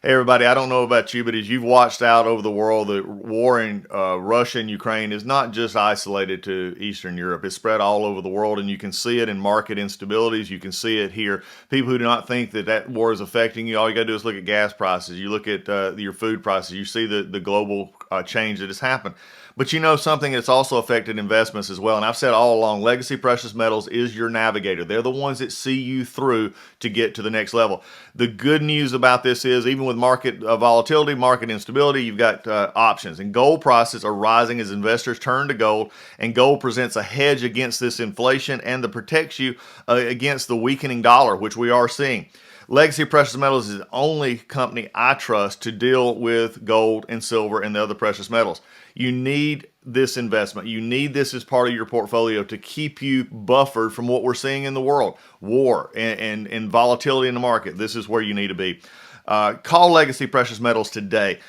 Hey everybody, I don't know about you, but as you've watched out over the world, the war in Russia and Ukraine is not just isolated to Eastern Europe. It's spread all over the world, and you can see it in market instabilities. You can see it here. People who do not think that that war is affecting you, all you got to do is look at gas prices. You look at your food prices. You see the global change that has happened. But you know something that's also affected investments as well. And I've said all along, Legacy Precious Metals is your navigator. They're the ones that see you through to get to the next level. The good news about this is, even with market volatility, market instability, you've got options. And gold prices are rising as investors turn to gold. And gold presents a hedge against this inflation and that protects you against the weakening dollar, which we are seeing. Legacy Precious Metals is the only company I trust to deal with gold and silver and the other precious metals. You need this investment. You need this as part of your portfolio to keep you buffered from what we're seeing in the world, war and volatility in the market. This is where you need to be. Call Legacy Precious Metals today.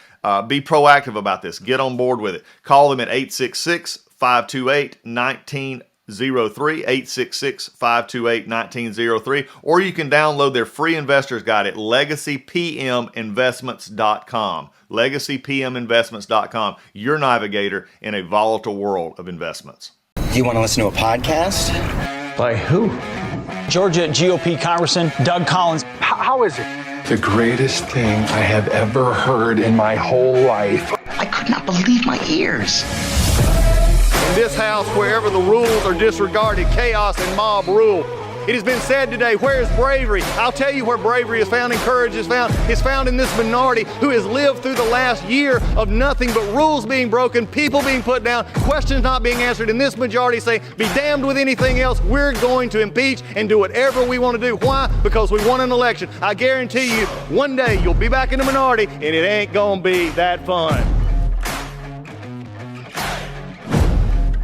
Be proactive about this. Get on board with it. Call them at 866 528 1903, 866 528 1903, or you can download their free investor's guide at legacypminvestments.com. Legacypminvestments.com, your navigator in a volatile world of investments. Do you want to listen to a podcast? By who? Georgia GOP Congressman Doug Collins. How is it? The greatest thing I have ever heard in my whole life. I could not believe my ears. In this house, wherever the rules are disregarded, chaos and mob rule. It has been said today, where is bravery? I'll tell you where bravery is found and courage is found. It's found in this minority who has lived through the last year of nothing but rules being broken, people being put down, questions not being answered, and this majority say, be damned with anything else. We're going to impeach and do whatever we want to do. Why? Because we won an election. I guarantee you, one day you'll be back in the minority and it ain't gonna be that fun.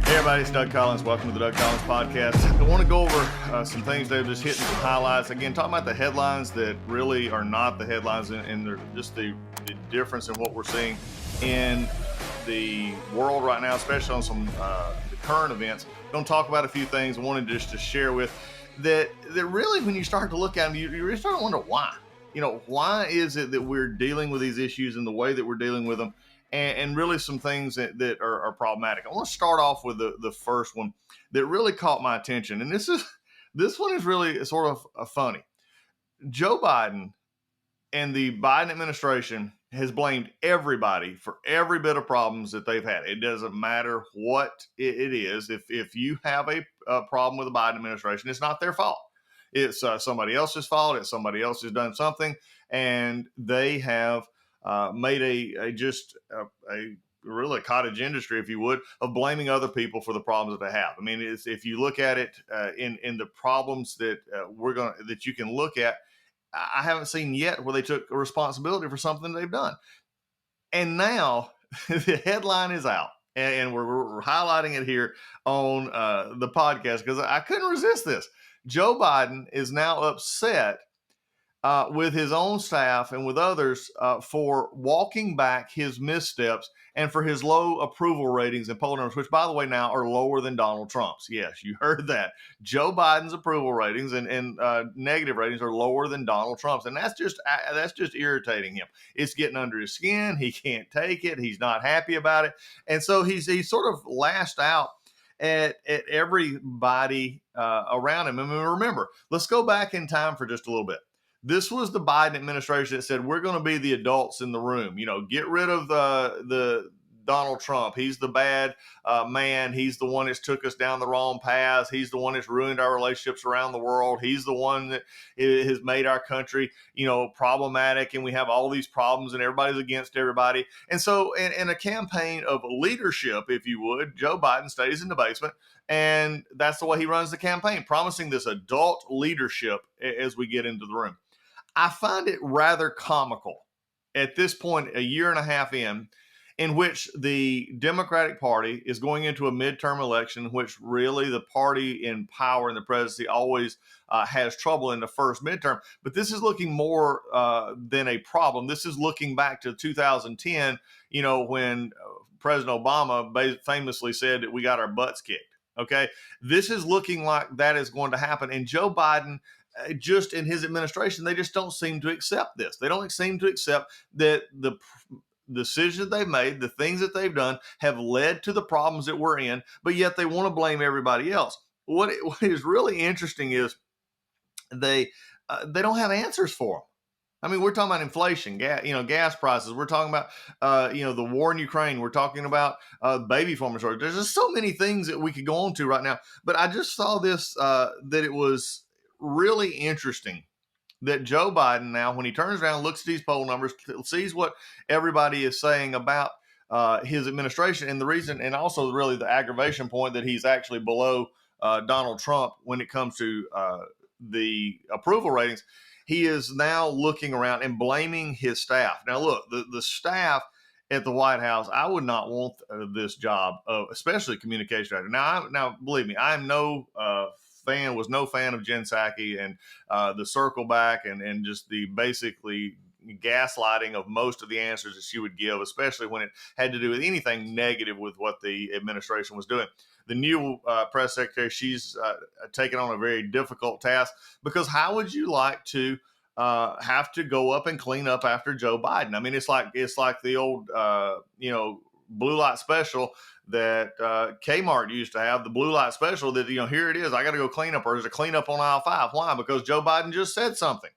Hey everybody, it's Doug Collins. Welcome to the Doug Collins Podcast. I want to go over some things that are just hitting some highlights. Again, talking about the headlines that really are not the headlines, and they're just the difference in what we're seeing in the world right now, especially on some the current events. I'm going to talk about a few things I wanted just to share with that really, when you start to look at them, you really start to wonder why. You know, why is it that we're dealing with these issues in the way that we're dealing with them? And really some things that are problematic. I want to start off with the first one that really caught my attention. And this one is really sort of funny. Joe Biden and the Biden administration has blamed everybody for every bit of problems that they've had. It doesn't matter what it is. If you have a problem with the Biden administration, it's not their fault. It's somebody else's fault. It's somebody else has done something, and they have made a really a cottage industry, if you would, of blaming other people for the problems that they have. I mean, if you look at it in the problems that that you can look at, I haven't seen yet where they took a responsibility for something they've done. And now the headline is out, and we're highlighting it here on the podcast because I couldn't resist this. Joe Biden is now upset with his own staff and with others for walking back his missteps and for his low approval ratings and poll numbers, which, by the way, now are lower than Donald Trump's. Yes, you heard that. Joe Biden's approval ratings and negative ratings are lower than Donald Trump's, and that's just irritating him. It's getting under his skin. He can't take it. He's not happy about it, and so he's sort of lashed out at everybody around him. I mean, remember, let's go back in time for just a little bit. This was the Biden administration that said, we're going to be the adults in the room. You know, get rid of the Donald Trump. He's the bad man. He's the one that's took us down the wrong path. He's the one that's ruined our relationships around the world. He's the one that has made our country, problematic. And we have all these problems and everybody's against everybody. And so in a campaign of leadership, if you would, Joe Biden stays in the basement. And that's the way he runs the campaign, promising this adult leadership as we get into the room. I find it rather comical at this point, a year and a half in which the Democratic Party is going into a midterm election, in which really the party in power in the presidency always has trouble in the first midterm. But this is looking more than a problem. This is looking back to 2010, when President Obama famously said that we got our butts kicked. Okay, this is looking like that is going to happen. And Joe Biden just in his administration, they just don't seem to accept this. They don't seem to accept that the decisions they've made, the things that they've done have led to the problems that we're in, but yet they want to blame everybody else. What is really interesting is they don't have answers for them. I mean, we're talking about inflation, gas prices. We're talking about, the war in Ukraine. We're talking about baby formula shortage. There's just so many things that we could go on to right now. But I just saw this, that it was really interesting that Joe Biden now, when he turns around, looks at these poll numbers, sees what everybody is saying about his administration, and the reason, and also really the aggravation point that he's actually below Donald Trump when it comes to the approval ratings. He is now looking around and blaming his staff. Now, look, the staff at the White House, I would not want this job, especially communication director. Now, believe me, I am no fan of Jen Psaki and the circle back and just the basically gaslighting of most of the answers that she would give, especially when it had to do with anything negative with what the administration was doing. The new press secretary, she's taken on a very difficult task, because how would you like to have to go up and clean up after Joe Biden? I mean, it's like the old blue light special that Kmart used to have, the blue light special that, here it is, I got to go clean up, or there's a cleanup on aisle 5. Why? Because Joe Biden just said something.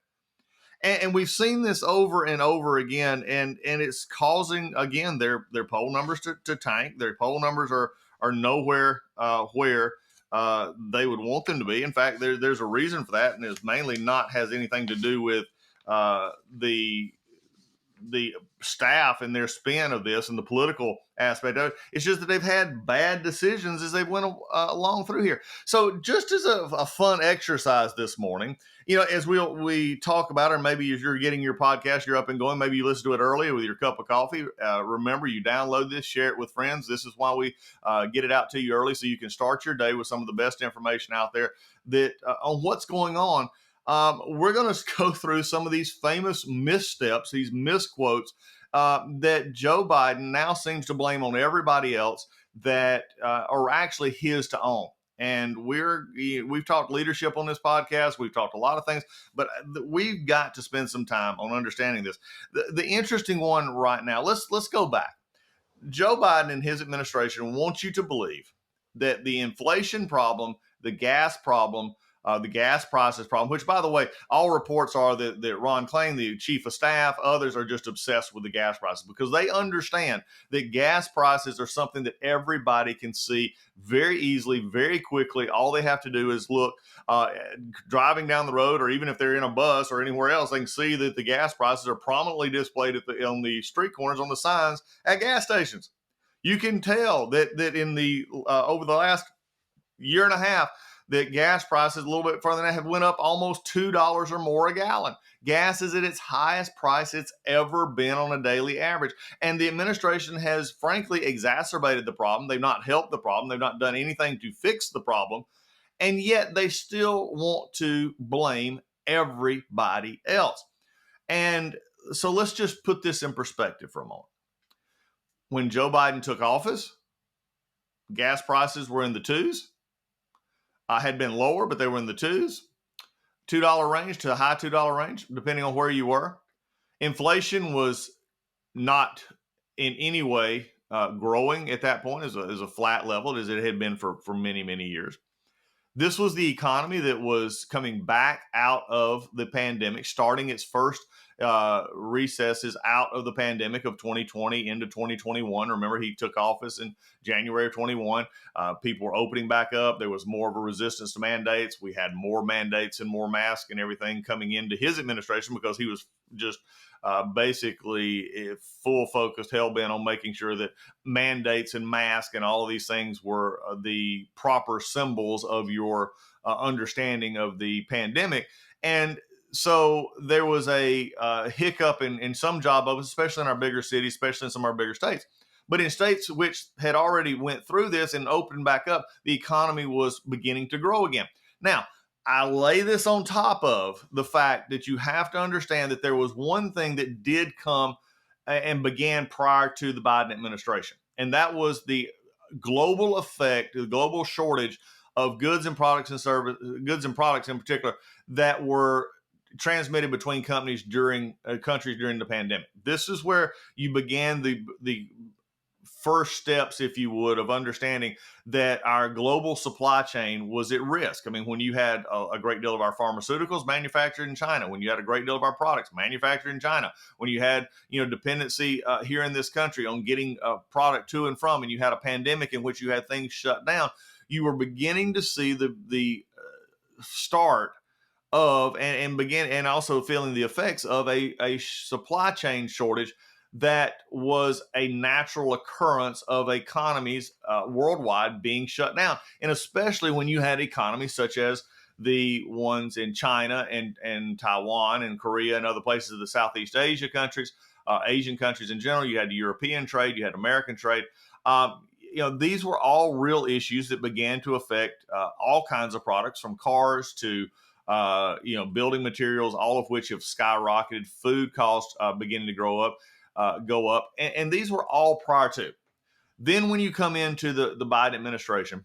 And we've seen this over and over again, and it's causing, again, their poll numbers to tank. Their poll numbers are nowhere where they would want them to be. In fact, there's a reason for that, and it's mainly has anything to do with the staff and their spin of this and the political aspect of it. It's just that they've had bad decisions as they went along through here. So just as a fun exercise this morning, as we talk about it, or maybe as you're getting your podcast, you're up and going, maybe you listen to it early with your cup of coffee. Remember, you download this, share it with friends. This is why we get it out to you early, so you can start your day with some of the best information out there that on what's going on. We're going to go through some of these famous missteps, these misquotes that Joe Biden now seems to blame on everybody else that are actually his to own. And we've talked leadership on this podcast. We've talked a lot of things, but we've got to spend some time on understanding this. The interesting one right now, let's go back. Joe Biden and his administration want you to believe that the inflation problem, the gas problem, the gas prices problem, which, by the way, all reports are that Ron Klain, the chief of staff, others are just obsessed with the gas prices, because they understand that gas prices are something that everybody can see very easily, very quickly. All they have to do is look, driving down the road, or even if they're in a bus or anywhere else, they can see that the gas prices are prominently displayed on the street corners, on the signs at gas stations. You can tell that in the over the last year and a half, that gas prices a little bit further than that have went up almost $2 or more a gallon. Gas is at its highest price it's ever been on a daily average. And the administration has frankly exacerbated the problem. They've not helped the problem. They've not done anything to fix the problem. And yet they still want to blame everybody else. And so let's just put this in perspective for a moment. When Joe Biden took office, gas prices were in the twos. Had been lower, but they were in the twos, $2 range to a high $2 range, depending on where you were. Inflation was not in any way growing at that point as a flat level, as it had been for many, many years. This was the economy that was coming back out of the pandemic, starting its first recesses out of the pandemic of 2020 into 2021. Remember, he took office in January of 21. People were opening back up. There was more of a resistance to mandates. We had more mandates and more masks and everything coming into his administration, because he was just basically full focused, hell bent on making sure that mandates and masks and all of these things were the proper symbols of your understanding of the pandemic. And so there was a hiccup in some job openings, especially in our bigger cities, especially in some of our bigger states. But in states which had already went through this and opened back up, the economy was beginning to grow again. Now, I lay this on top of the fact that you have to understand that there was one thing that did come and began prior to the Biden administration, and that was the global effect, the global shortage of goods and products in particular that were transmitted between countries during the pandemic. This is where you began the first steps, if you would, of understanding that our global supply chain was at risk. I mean, when you had a great deal of our pharmaceuticals manufactured in China, when you had a great deal of our products manufactured in China, when you had, dependency here in this country on getting a product to and from, and you had a pandemic in which you had things shut down, you were beginning to see the start of and also feeling the effects of a supply chain shortage that was a natural occurrence of economies worldwide being shut down. And especially when you had economies such as the ones in China and Taiwan and Korea and other places of the Southeast Asia countries, Asian countries in general. You had European trade, you had American trade. These were all real issues that began to affect all kinds of products, from cars to building materials, all of which have skyrocketed. Food costs beginning to go up. And these were all prior to. Then when you come into the Biden administration,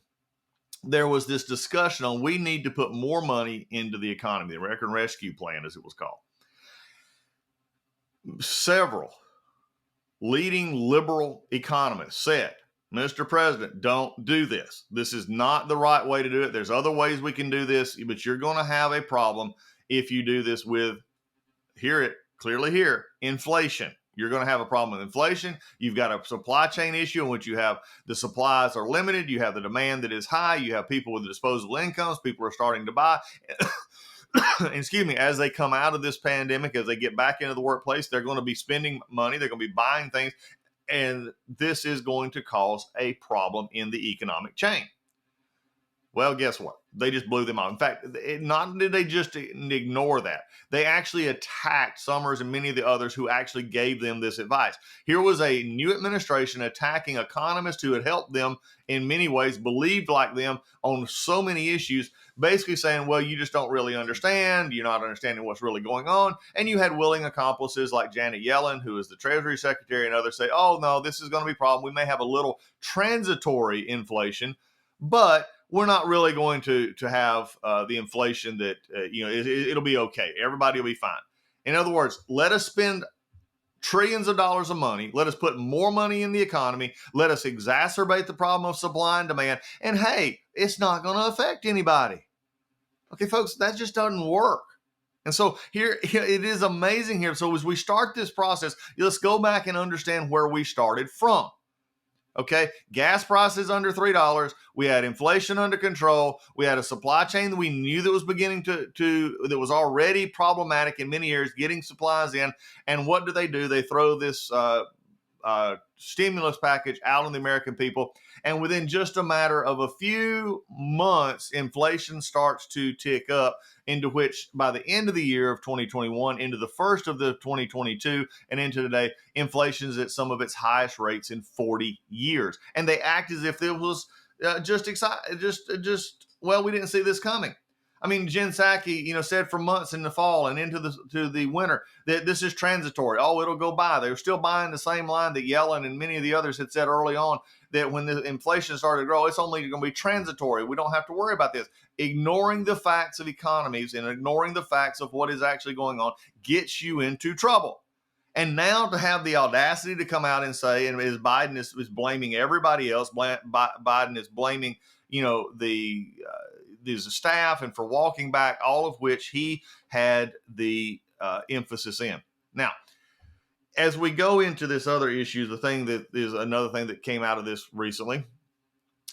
there was this discussion on we need to put more money into the economy, the American Rescue Plan, as it was called. Several leading liberal economists said, Mr. President, don't do this. This is not the right way to do it. There's other ways we can do this, but you're going to have a problem if you do this with, hear it clearly here, inflation. You're going to have a problem with inflation. You've got a supply chain issue in which you have the supplies are limited. You have the demand that is high. You have people with disposable incomes. People are starting to buy. Excuse me, as they come out of this pandemic, as they get back into the workplace, they're going to be spending money. They're going to be buying things. And this is going to cause a problem in the economic chain. Well, guess what? They just blew them out. In fact, not did they just ignore that. They actually attacked Summers and many of the others who actually gave them this advice. Here was a new administration attacking economists who had helped them in many ways, believed like them on so many issues, basically saying, well, you just don't really understand. You're not understanding what's really going on. And you had willing accomplices like Janet Yellen, who is the Treasury Secretary, and others say, oh, no, this is going to be a problem. We may have a little transitory inflation, but we're not really going to have the inflation that, it'll be okay. Everybody will be fine. In other words, let us spend trillions of dollars of money. Let us put more money in the economy. Let us exacerbate the problem of supply and demand. And hey, it's not going to affect anybody. Okay, folks, that just doesn't work. And so here, it is amazing here. So as we start this process, let's go back and understand where we started from. Okay, gas prices under $3. We had inflation under control. We had a supply chain that we knew that was beginning that was already problematic in many areas, getting supplies in. And what do? They throw this stimulus package out on the American people. And within just a matter of a few months, inflation starts to tick up, into which by the end of the year of 2021, into the first of the 2022, and into today, inflation is at some of its highest rates in 40 years. And they act as if it was well, we didn't see this coming. I mean, Jen Psaki, said for months in the fall and into the winter that this is transitory. Oh, it'll go by. They were still buying the same line that Yellen and many of the others had said early on, that when the inflation started to grow, it's only going to be transitory. We don't have to worry about this. Ignoring the facts of economies and ignoring the facts of what is actually going on gets you into trouble. And now to have the audacity to come out and say, and as Biden is blaming everybody else, Biden is blaming, the staff and for walking back, all of which he had the emphasis in. Now, as we go into this other issue, the thing that is another thing that came out of this recently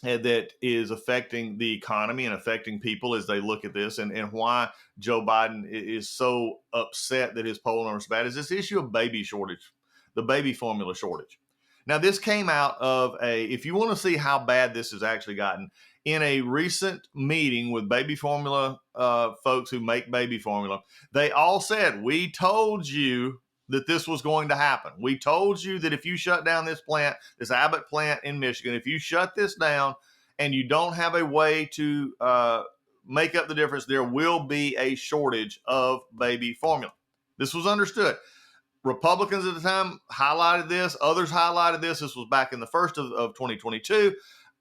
that is affecting the economy and affecting people as they look at this, and why Joe Biden is so upset that his poll numbers are bad, is this issue of baby shortage, the baby formula shortage. Now, this came out of if you want to see how bad this has actually gotten, in a recent meeting with baby formula folks who make baby formula, they all said, we told you that this was going to happen. We told you that if you shut down this plant, this Abbott plant in Michigan, if you shut this down and you don't have a way to make up the difference, there will be a shortage of baby formula. This was understood. Republicans at the time highlighted this. Others highlighted this. This was back in the first of 2022.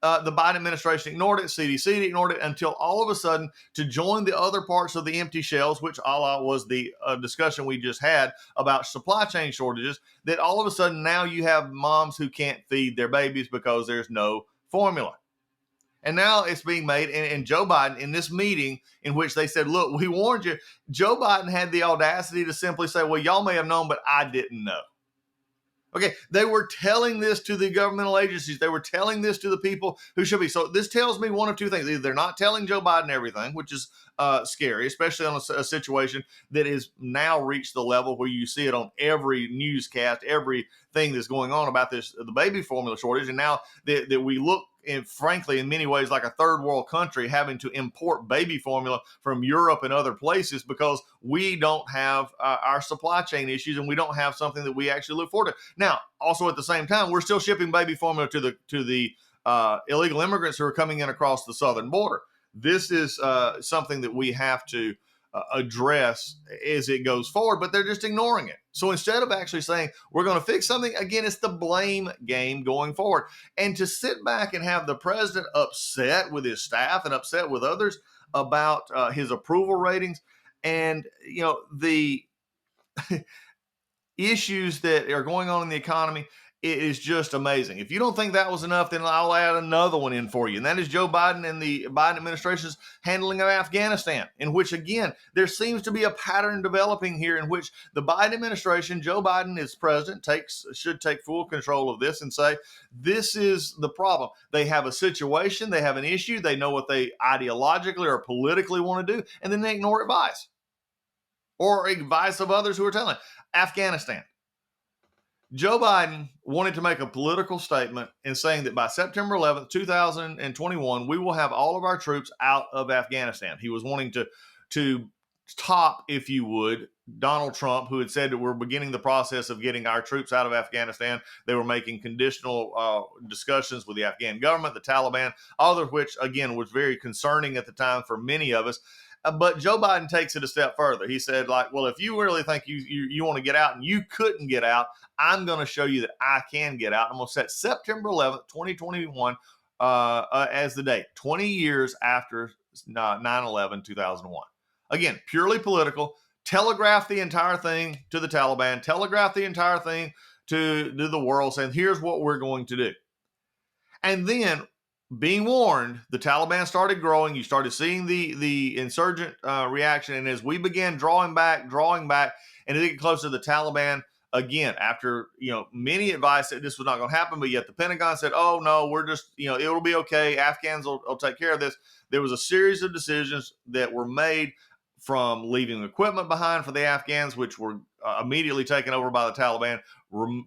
the Biden administration ignored it. CDC ignored it until all of a sudden, to join the other parts of the empty shelves, which was the discussion we just had about supply chain shortages, that all of a sudden now you have moms who can't feed their babies because there's no formula. And now it's being made, and Joe Biden, in this meeting in which they said, look, we warned you, Joe Biden had the audacity to simply say, well, y'all may have known, but I didn't know. Okay, they were telling this to the governmental agencies. They were telling this to the people who should be. So this tells me one of two things. Either they're not telling Joe Biden everything, which is scary, especially on a situation that has now reached the level where you see it on every newscast, everything that's going on about this, the baby formula shortage. And now that we look, and frankly, in many ways, like a third world country having to import baby formula from Europe and other places because we don't have our supply chain issues and we don't have something that we actually look forward to. Now, also at the same time, we're still shipping baby formula to the illegal immigrants who are coming in across the southern border. This is something that we have to address as it goes forward, but they're just ignoring it. So instead of actually saying we're going to fix something, again, it's the blame game going forward. And to sit back and have the president upset with his staff and upset with others about his approval ratings and, the issues that are going on in the economy, it is just amazing. If you don't think that was enough, then I'll add another one in for you. And that is Joe Biden and the Biden administration's handling of Afghanistan, in which, again, there seems to be a pattern developing here in which the Biden administration, Joe Biden as president, should take full control of this and say, this is the problem. They have a situation, they have an issue, they know what they ideologically or politically want to do, and then they ignore advice or advice of others who are telling. Afghanistan. Joe Biden wanted to make a political statement in saying that by September 11th, 2021, we will have all of our troops out of Afghanistan. He was wanting to top, if you would, Donald Trump, who had said that we're beginning the process of getting our troops out of Afghanistan. They were making conditional discussions with the Afghan government, the Taliban, all of which, again, was very concerning at the time for many of us. But Joe Biden takes it a step further. He said, well, if you really think you want to get out and you couldn't get out, I'm going to show you that I can get out. I'm going to set September 11th, 2021 as the date, 20 years after 9/11, 2001. Again, purely political. Telegraph the entire thing to the Taliban. Telegraph the entire thing to the world, saying, here's what we're going to do. And then, being warned, the Taliban started growing. You started seeing the insurgent reaction. And as we began drawing back, and it got closer to the Taliban, again, after many advice that this was not going to happen, but yet the Pentagon said, oh, no, we're just, it'll be okay. Afghans will take care of this. There was a series of decisions that were made, from leaving equipment behind for the Afghans, which were immediately taken over by the Taliban,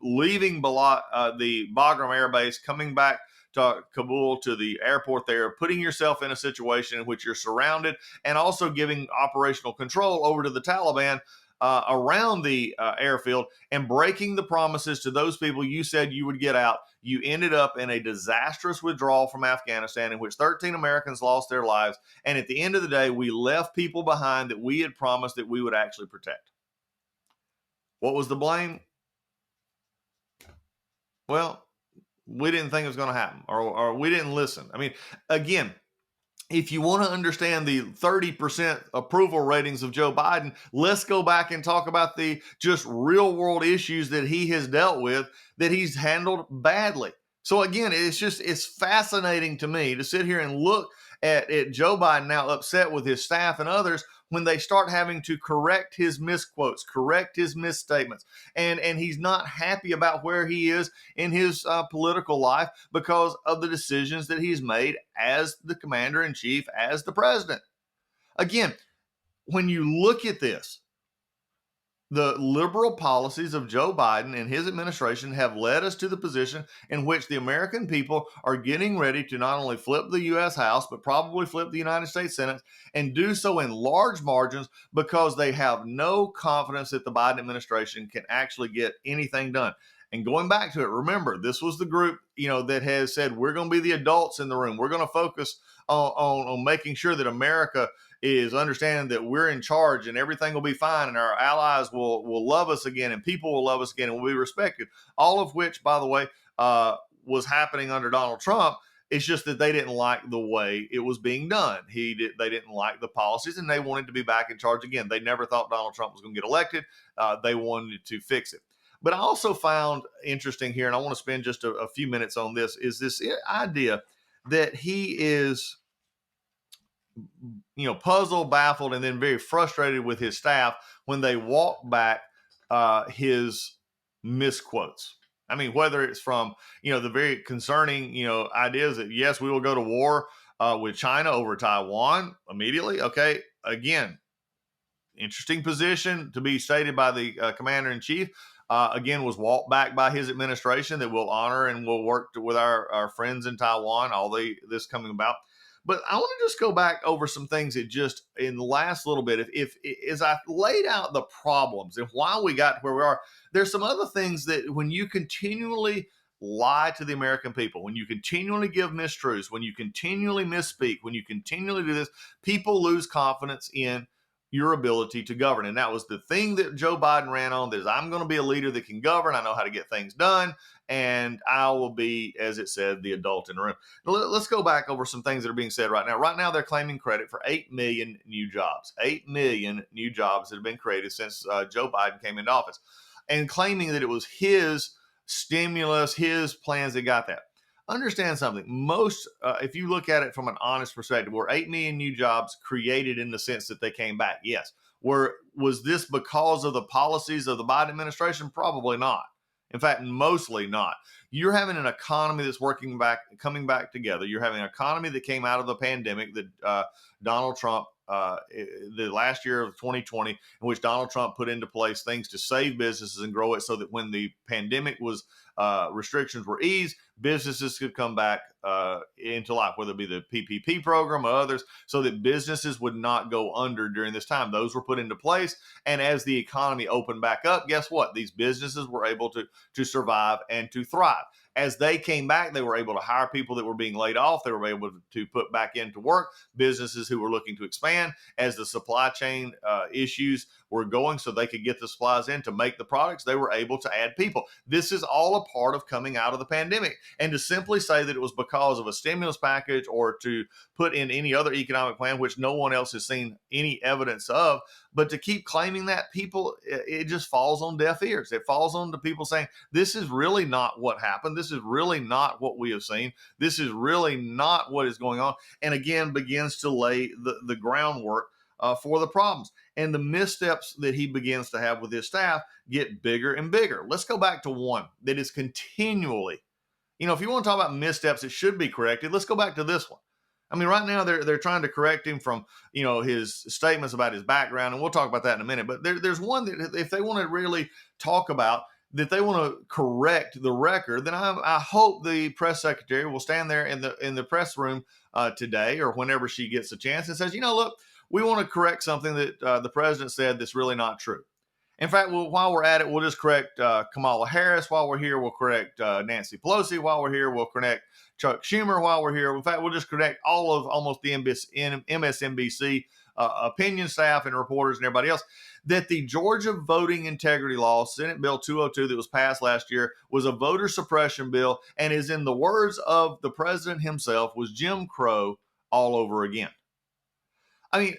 leaving the Bagram Air Base, coming back to Kabul, to the airport there, putting yourself in a situation in which you're surrounded, and also giving operational control over to the Taliban around the airfield, and breaking the promises to those people you said you would get out. You ended up in a disastrous withdrawal from Afghanistan in which 13 Americans lost their lives. And at the end of the day, we left people behind that we had promised that we would actually protect. What was the blame? Well, we didn't think it was going to happen, or we didn't listen. I mean, again, if you want to understand the 30% approval ratings of Joe Biden, let's go back and talk about the just real world issues that he has dealt with that he's handled badly. So again, it's fascinating to me to sit here and look at Joe Biden now upset with his staff and others when they start having to correct his misquotes, correct his misstatements. And he's not happy about where he is in his political life because of the decisions that he's made as the commander-in-chief, as the president. Again, when you look at this, the liberal policies of Joe Biden and his administration have led us to the position in which the American people are getting ready to not only flip the U.S. House, but probably flip the United States Senate, and do so in large margins because they have no confidence that the Biden administration can actually get anything done. And going back to it, remember, this was the group, that has said, we're going to be the adults in the room. We're going to focus on making sure that America is understanding that we're in charge and everything will be fine and our allies will love us again and people will love us again and will be respected. All of which, by the way, was happening under Donald Trump. It's just that they didn't like the way it was being done. They didn't like the policies, and they wanted to be back in charge again. They never thought Donald Trump was going to get elected. They wanted to fix it. But I also found interesting here, and I want to spend just a few minutes on this, is this idea that he is, puzzled, baffled, and then very frustrated with his staff when they walk back his misquotes. I mean, whether it's from, the very concerning, ideas that, yes, we will go to war with China over Taiwan immediately. Okay. Again, interesting position to be stated by the commander in chief. Again, was walked back by his administration that will honor and will work with our friends in Taiwan, this coming about. But I want to just go back over some things that just in the last little bit, if as I laid out the problems and why we got where we are, there's some other things that when you continually lie to the American people, when you continually give mistruths, when you continually misspeak, when you continually do this, people lose confidence in your ability to govern. And that was the thing that Joe Biden ran on, that is, I'm going to be a leader that can govern. I know how to get things done. And I will be, as it said, the adult in the room. Let's go back over some things that are being said right now. Right now, they're claiming credit for 8 million new jobs. 8 million new jobs that have been created since Joe Biden came into office. And claiming that it was his stimulus, his plans that got that. Understand something. Most, if you look at it from an honest perspective, were 8 million new jobs created in the sense that they came back? Yes. Was this because of the policies of the Biden administration? Probably not. In fact, mostly not. You're having an economy that's coming back together. You're having an economy that came out of the pandemic that Donald Trump, the last year of 2020, in which Donald Trump put into place things to save businesses and grow it so that when the pandemic was restrictions were eased, businesses could come back into life, whether it be the PPP program or others, so that businesses would not go under during this time. Those were put into place. And as the economy opened back up, guess what? These businesses were able to survive and to thrive. As they came back, they were able to hire people that were being laid off. They were able to put back into work businesses who were looking to expand as the supply chain issues were going, so they could get the supplies in to make the products. They were able to add people. This is all a part of coming out of the pandemic. And to simply say that it was because of a stimulus package or to put in any other economic plan, which no one else has seen any evidence of, but to keep claiming that, people, it just falls on deaf ears. It falls on to people saying, this is really not what happened. This is really not what we have seen. This is really not what is going on. And again, begins to lay the groundwork for the problems. And the missteps that he begins to have with his staff get bigger and bigger. Let's go back to one that is continually, if you want to talk about missteps that should be corrected, let's go back to this one. I mean, right now they're trying to correct him from, his statements about his background, and we'll talk about that in a minute. But there's one that if they want to really talk about, that they want to correct the record, then I hope the press secretary will stand there in the press room today or whenever she gets a chance and says, look, we want to correct something that the president said that's really not true. In fact, while we're at it, we'll just correct Kamala Harris. While we're here, we'll correct Nancy Pelosi. While we're here, we'll correct Chuck Schumer. While we're here, in fact, we'll just correct all of almost the MSNBC opinion staff and reporters and everybody else, that the Georgia voting integrity law, Senate Bill 202 that was passed last year, was a voter suppression bill and is, in the words of the president himself, was Jim Crow all over again. I mean,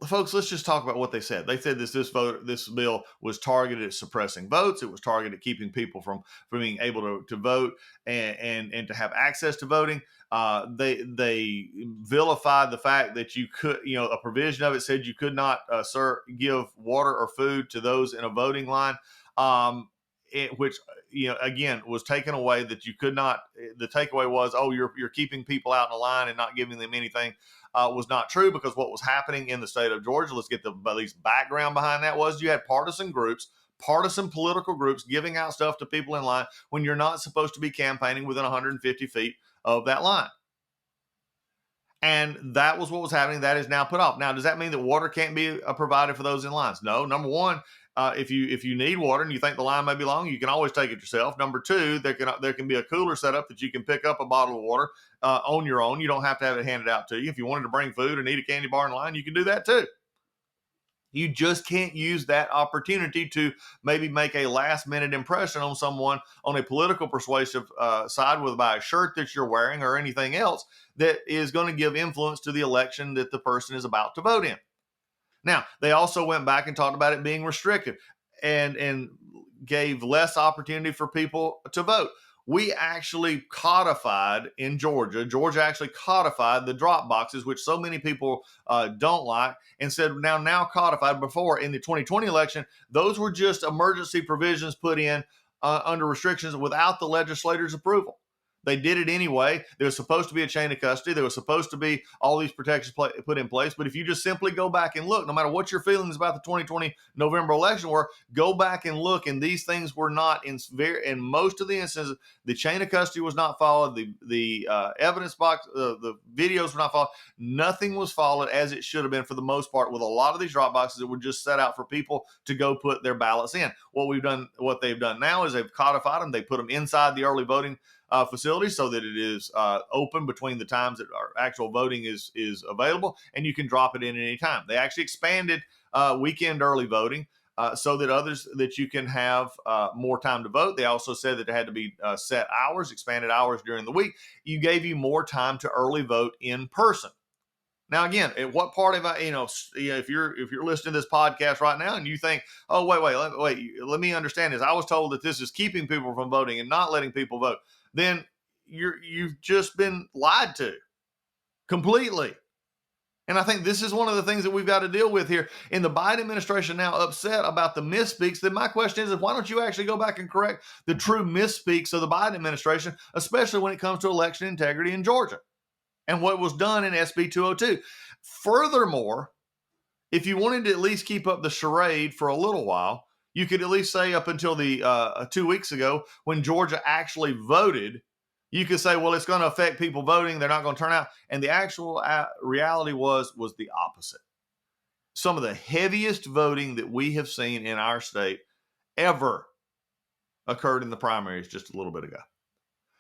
folks, let's just talk about what they said. They said this bill was targeted at suppressing votes. It was targeted at keeping people from being able to vote and to have access to voting. They vilified the fact that you could, a provision of it said you could not give water or food to those in a voting line, which, again, was taken away, that you could not. The takeaway was, you're keeping people out in the line and not giving them anything. Was not true, because what was happening in the state of Georgia, let's get the at least background behind that, was you had partisan political groups giving out stuff to people in line when you're not supposed to be campaigning within 150 feet of that line. And that was what was happening. That is now put off. Now, does that mean that water can't be provided for those in lines? No. Number one, if you need water and you think the line may be long, you can always take it yourself. Number two, there can be a cooler set up that you can pick up a bottle of water on your own. You don't have to have it handed out to you. If you wanted to bring food or need a candy bar in line, you can do that too. You just can't use that opportunity to maybe make a last minute impression on someone on a political persuasive side with by a shirt that you're wearing or anything else that is going to give influence to the election that the person is about to vote in. Now, they also went back and talked about it being restrictive and gave less opportunity for people to vote. We actually codified in Georgia. Georgia actually codified the drop boxes, which so many people don't like, and said now codified. Before in the 2020 election, those were just emergency provisions put in under restrictions without the legislator's approval. They did it anyway. There was supposed to be a chain of custody. There was supposed to be all these protections put in place. But if you just simply go back and look, no matter what your feelings about the 2020 November election were, go back and look, and these things were not in most of the instances. The chain of custody was not followed. The evidence box, the videos were not followed. Nothing was followed as it should have been for the most part. With a lot of these drop boxes that were just set out for people to go put their ballots in. What they've done now is they've codified them. They put them inside the early voting facility so that it is open between the times that our actual voting is available, and you can drop it in at any time. They actually expanded weekend early voting so that you can have more time to vote. They also said that there had to be set hours, expanded hours during the week. You gave you more time to early vote in person. Now, again, at what part of if you're listening to this podcast right now and you think, oh, wait, let me understand this. I was told that this is keeping people from voting and not letting people vote. Then you've just been lied to completely. And I think this is one of the things that we've got to deal with here. In the Biden administration now upset about the misspeaks, then my question is why don't you actually go back and correct the true misspeaks of the Biden administration, especially when it comes to election integrity in Georgia and what was done in SB 202. Furthermore, if you wanted to at least keep up the charade for a little while, you could at least say up until the 2 weeks ago when Georgia actually voted, you could say, well, it's going to affect people voting. They're not going to turn out. And the actual reality was the opposite. Some of the heaviest voting that we have seen in our state ever occurred in the primaries just a little bit ago.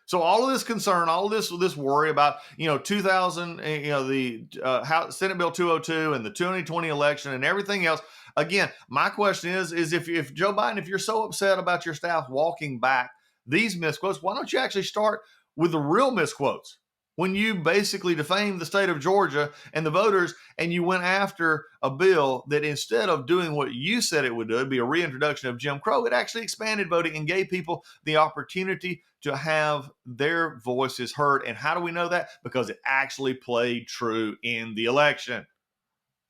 So all of this concern, all of this worry about, 2000, the Senate Bill 202 and the 2020 election and everything else. Again, my question is if Joe Biden, if you're so upset about your staff walking back these misquotes, why don't you actually start with the real misquotes? When you basically defamed the state of Georgia and the voters, and you went after a bill that instead of doing what you said it would do, it'd be a reintroduction of Jim Crow, it actually expanded voting and gave people the opportunity to have their voices heard. And how do we know that? Because it actually played true in the election.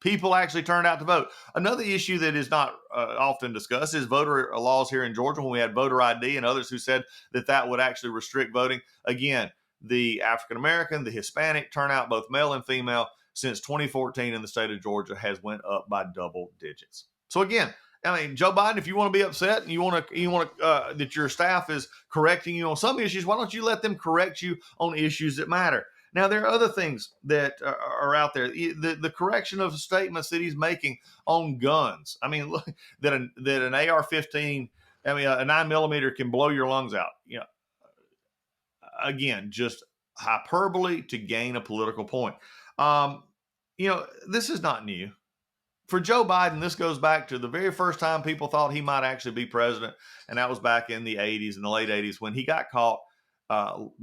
People actually turned out to vote. Another issue that is not often discussed is voter laws here in Georgia when we had voter ID and others who said that would actually restrict voting. Again, the African-American, the Hispanic turnout, both male and female, since 2014 in the state of Georgia has went up by double digits. So again, Joe Biden, if you want to be upset and you want that your staff is correcting you on some issues, why don't you let them correct you on issues that matter? Now, there are other things that are out there. The correction of statements that he's making on guns. Look, that an AR-15, a 9mm can blow your lungs out. Again, just hyperbole to gain a political point. This is not new. For Joe Biden, this goes back to the very first time people thought he might actually be president, and that was back in the 80s, in the late 80s, when he got caught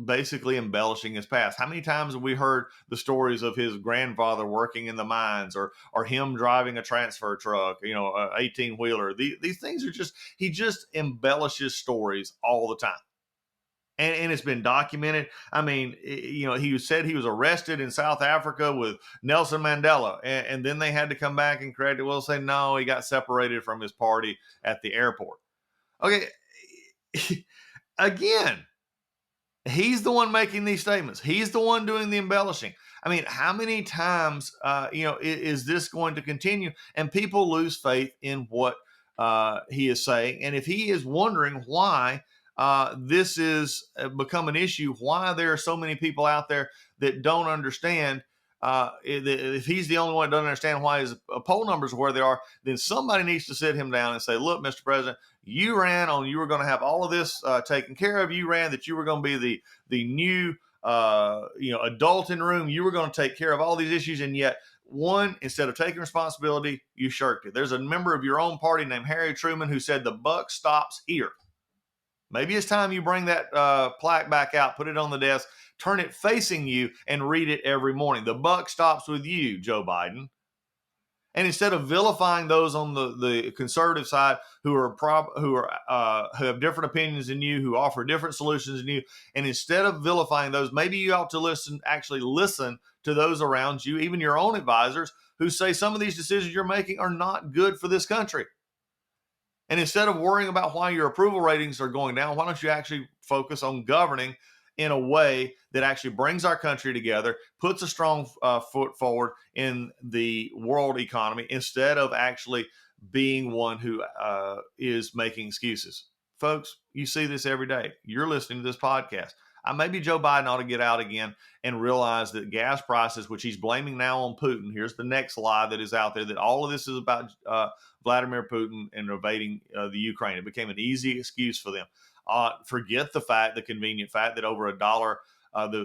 basically embellishing his past. How many times have we heard the stories of his grandfather working in the mines or him driving a transfer truck, an 18-wheeler? These things are he just embellishes stories all the time. And it's been documented. He said he was arrested in South Africa with Nelson Mandela, and then they had to come back and correct it. Well, say no, he got separated from his party at the airport. Okay, again, he's the one making these statements. He's the one doing the embellishing. How many times, is this going to continue? And people lose faith in what he is saying. And if he is wondering why this is become an issue, why there are so many people out there that don't understand, if he's the only one that doesn't understand why his poll numbers are where they are, then somebody needs to sit him down and say, look, Mr. President, you ran on, you were going to have all of this taken care of. You ran that you were going to be the new, adult in the room. You were going to take care of all these issues. And yet one, instead of taking responsibility, you shirked it. There's a member of your own party named Harry Truman who said the buck stops here. Maybe it's time you bring that plaque back out, put it on the desk, turn it facing you, and read it every morning. The buck stops with you, Joe Biden. And instead of vilifying those on the conservative side who have different opinions than you, who offer different solutions than you, and instead of vilifying those, maybe you ought to actually listen to those around you, even your own advisors, who say some of these decisions you're making are not good for this country. And instead of worrying about why your approval ratings are going down, why don't you actually focus on governing in a way that actually brings our country together, puts a strong foot forward in the world economy, instead of actually being one who is making excuses. Folks, you see this every day. You're listening to this podcast. Maybe Joe Biden ought to get out again and realize that gas prices, which he's blaming now on Putin, here's the next lie that is out there, that all of this is about Vladimir Putin and invading the Ukraine. It became an easy excuse for them. Forget the convenient fact that over $1,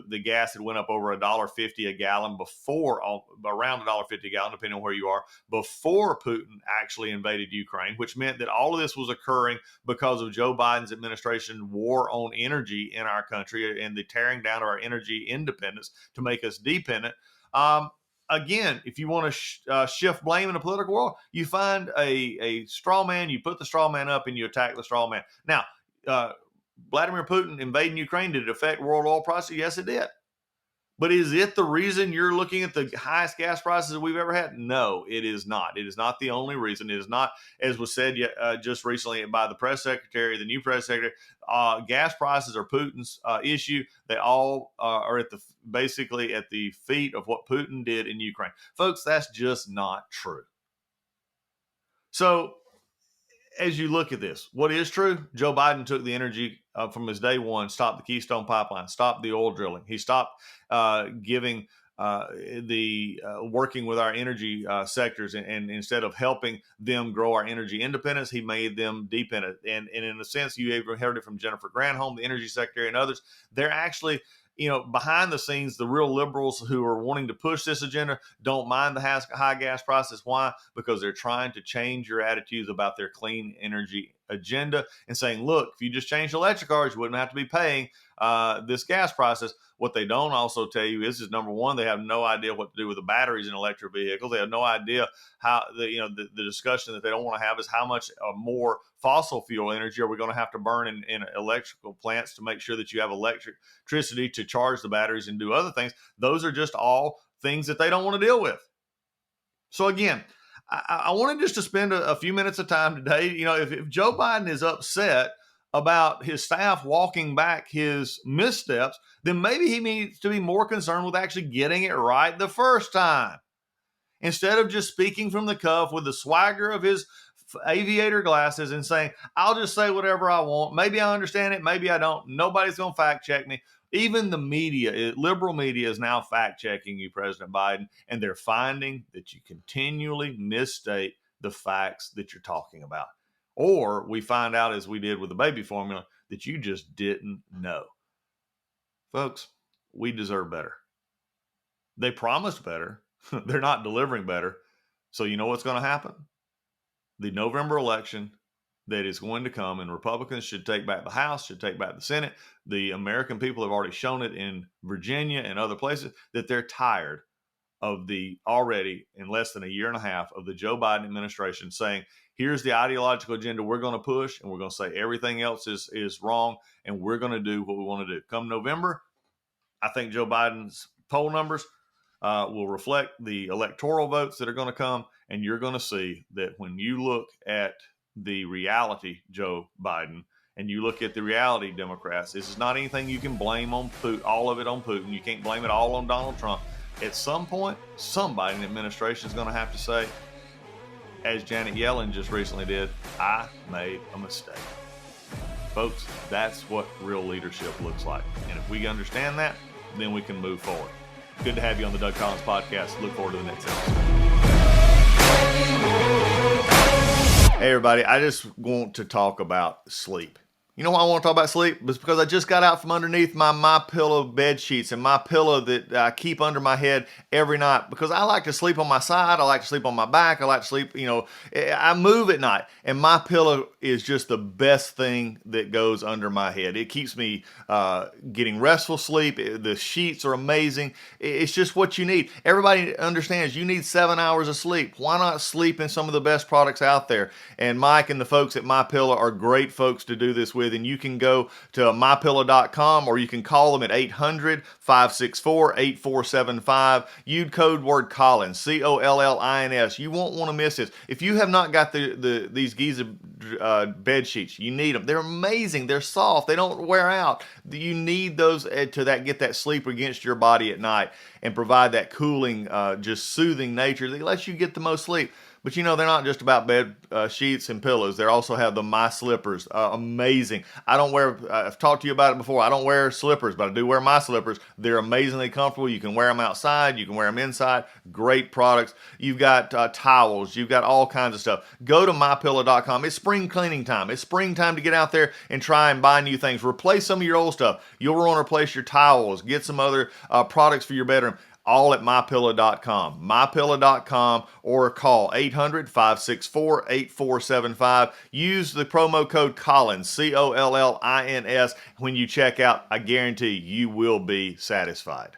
the gas had went up over $1.50 a gallon before, around $1.50 a gallon, depending on where you are, before Putin actually invaded Ukraine, which meant that all of this was occurring because of Joe Biden's administration war on energy in our country and the tearing down of our energy independence to make us dependent. Again, if you want to shift blame in the political world, you find a straw man, you put the straw man up, and you attack the straw man. Now, Vladimir Putin invading Ukraine, did it affect world oil prices? Yes, it did. But is it the reason you're looking at the highest gas prices that we've ever had? No, it is not. It is not the only reason. It is not, as was said just recently by the press secretary, the new press secretary, gas prices are Putin's issue. They all are basically at the feet of what Putin did in Ukraine. Folks, that's just not true. So, as you look at this, what is true? Joe Biden took the energy from his day one, stopped the Keystone Pipeline, stopped the oil drilling. He stopped working with our energy sectors, and instead of helping them grow our energy independence, he made them dependent. And in a sense, you even heard it from Jennifer Granholm, the energy secretary, and others. They're actually, behind the scenes, the real liberals who are wanting to push this agenda don't mind the high gas prices. Why? Because they're trying to change your attitudes about their clean energy agenda and saying, look, if you just change electric cars, you wouldn't have to be paying this gas prices. What they don't also tell you is number one, they have no idea what to do with the batteries in electric vehicles. They have no idea how the discussion that they don't want to have is how much more fossil fuel energy are we going to have to burn in electrical plants to make sure that you have electricity to charge the batteries and do other things. Those are just all things that they don't want to deal with. So again, I wanted just to spend a few minutes of time today. If Joe Biden is upset about his staff walking back his missteps, then maybe he needs to be more concerned with actually getting it right the first time. Instead of just speaking from the cuff with the swagger of his aviator glasses and saying, I'll just say whatever I want. Maybe I understand it. Maybe I don't. Nobody's going to fact check me. Even the media, liberal media, is now fact checking you, President Biden, and they're finding that you continually misstate the facts that you're talking about. Or we find out, as we did with the baby formula, that you just didn't know. Folks, we deserve better. They promised better. They're not delivering better. So you know what's going to happen? The November election that is going to come, and Republicans should take back the House, should take back the Senate. The American people have already shown it in Virginia and other places that they're tired of the already, in less than a year and a half, of the Joe Biden administration saying, here's the ideological agenda we're going to push, and we're going to say everything else is wrong, and we're going to do what we want to do. Come November, I think Joe Biden's poll numbers will reflect the electoral votes that are going to come, and you're going to see that when you look at the reality Joe Biden and you look at the reality Democrats, this is not anything you can blame on Putin, all of it on Putin. You can't blame it all on Donald Trump. At some point, somebody in the administration is going to have to say, as Janet Yellen just recently did, I made a mistake. Folks, that's what real leadership looks like. And if we understand that, then we can move forward. Good to have you on the Doug Collins Podcast. Look forward to the next episode. Hey, everybody. I just want to talk about sleep. You know why I want to talk about sleep? It's because I just got out from underneath my MyPillow bed sheets and my pillow that I keep under my head every night, because I like to sleep on my side. I like to sleep on my back. I like to sleep, I move at night, and MyPillow is just the best thing that goes under my head. It keeps me getting restful sleep. The sheets are amazing. It's just what you need. Everybody understands you need 7 hours of sleep. Why not sleep in some of the best products out there? And Mike and the folks at MyPillow are great folks to do this with. And you can go to mypillow.com, or you can call them at 800-564-8475. Use code word Collins, Collins. You won't want to miss this. If you have not got these Giza bed sheets, you need them. They're amazing. They're soft. They don't wear out. You need those to get that sleep against your body at night and provide that cooling, just soothing nature that lets you get the most sleep. But they're not just about bed sheets and pillows. They also have the My Slippers. Amazing. I've talked to you about it before. I don't wear slippers, but I do wear My Slippers. They're amazingly comfortable. You can wear them outside. You can wear them inside. Great products. You've got towels. You've got all kinds of stuff. Go to mypillow.com. It's spring cleaning time. It's springtime to get out there and try and buy new things. Replace some of your old stuff. You'll want to replace your towels. Get some other products for your bedroom. All at mypillow.com. Mypillow.com, or call 800-564-8475. Use the promo code Collins, Collins, when you check out. I guarantee you will be satisfied.